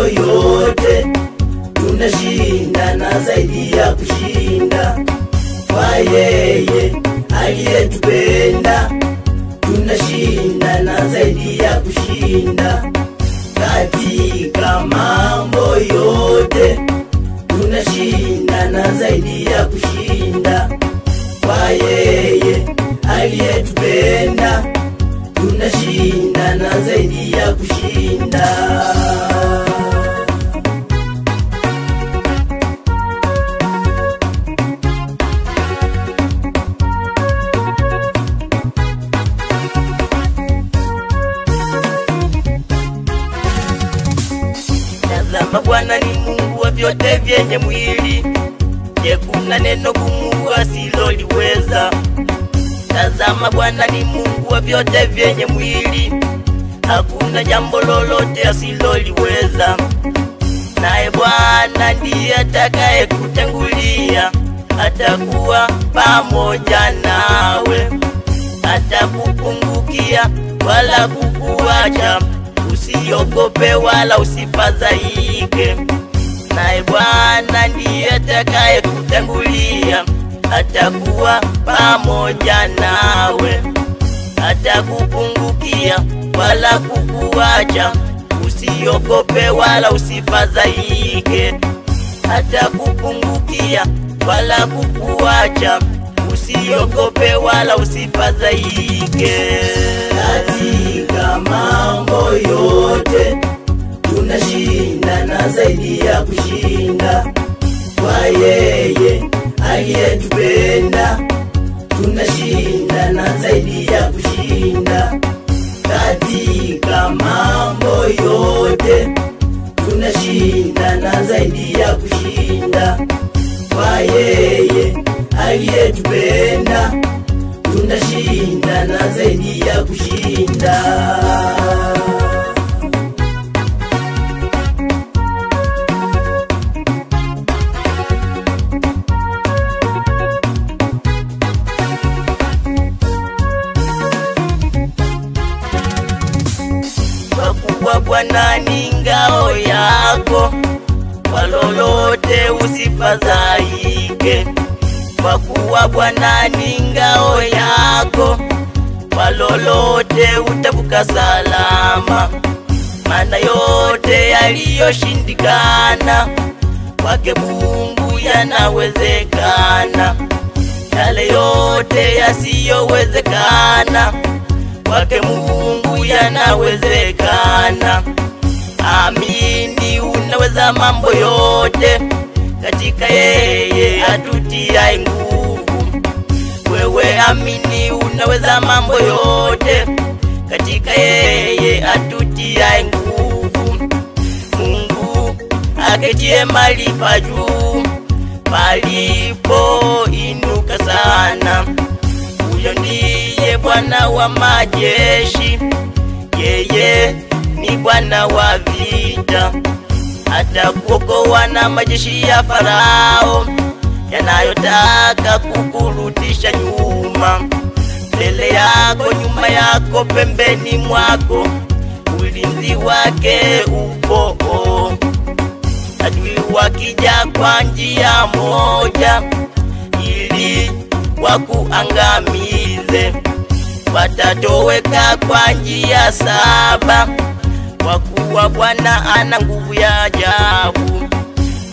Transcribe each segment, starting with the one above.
yote, tunashinda na zaidi ya kushinda. Kwa yeye aliyetupenda, tunashinda na zaidi ya kushinda. Katika mambo yote, tunashinda na zaidi ya kushinda. Kwa yeye aliyetupenda, tunashinda na zaidi ya kushinda. Tazama Bwana ni Mungu wa vyote vyenye mwili, je, kuna neno gumu asiloliweza? Tazama Bwana ni Mungu wa vyote vyenye mwili, hakuna jambo lolote asiloliweza. Naye Bwana ndiye atakaye kutangulia, atakuwa pamoja nawe, atakupungukia wala kukuacha. Usiogope wala usifadhaike. Naye Bwana ndiye atakaye kutangulia, atakuwa pamoja nawe, atakupungukia wala kukuacha. Usiogope wala usifadhaike. Atakupungukia wala kukuacha. Usiogope wala usifadhaike. Katika mambo yote, tunashinda na zaidi ya kushinda. Kwa yeye aliyetupenda, tunashinda na zaidi ya kushinda. Katika mambo yote, tunashinda na zaidi ya kushinda. Kwa yeye aliyetupenda, tunashinda na zaidi ya kushinda. Kwa kuwa Bwana ni ngao yako, kwa lolote usifadhaike. Kwa kuwa Bwana ni ngao yako, kwa lolote utavuka salama. Maana yote yaliyoshindikana, kwake Mungu yanawezekana. Yale yote yasiyowezekana, kwake Mungu yanawezekana. Amini unaweza mambo yote, katika yeye atutiaye nguvu. Wewe amini unaweza mambo yote, katika yeye atutiaye nguvu. Mungu aketie mahali pa juu, palipo inuka sana. Huyo ndiye Bwana wa majeshi, yeye ni Bwana wa vita. Atakuokoa na majeshi ya Farao, yanayotaka kukurudisha nyuma. Mbele yako, nyuma yako, pembeni mwako, ulinzi wake upo. Adui wakija kwa njia moja, ili wakuangamize, watatoweka kwa njia 7. Kwa kuwa Bwana ana nguvu ya ajabu,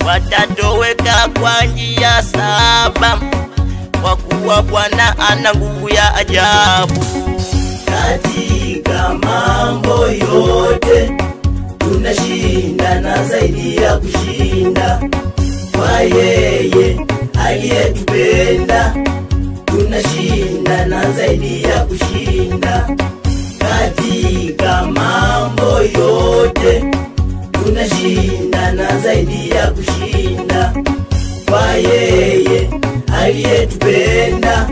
watatoweka kwa njia 7. Kwa kuwa Bwana ana nguvu ya ajabu. Katika mambo yote, tunashinda na zaidi ya kushinda. Kwa yeye aliyetupenda, tunashinda na zaidi ya kushinda. Katika mambo yote, tunashinda na zaidi ya kushinda. Kwa yeye aliyetupenda,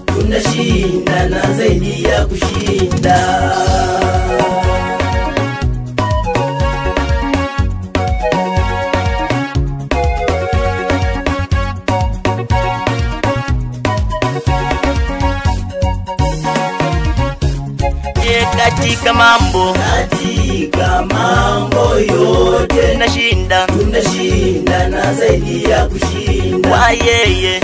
tunashinda na zaidi ya kushinda. katika katika mambo yote. tunashinda Tunashinda na zaidi ya kushinda kwa yeye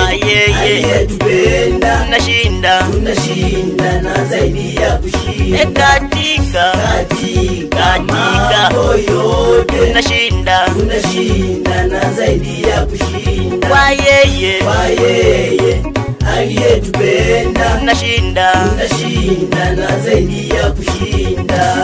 aliyetupenda. tunashinda Tunashinda na zaidi ya kushinda katika mambo yote. tunashinda na zaidi ya kushinda kwa yeye aliyetupenda. tunashinda na zaidi ya kushinda.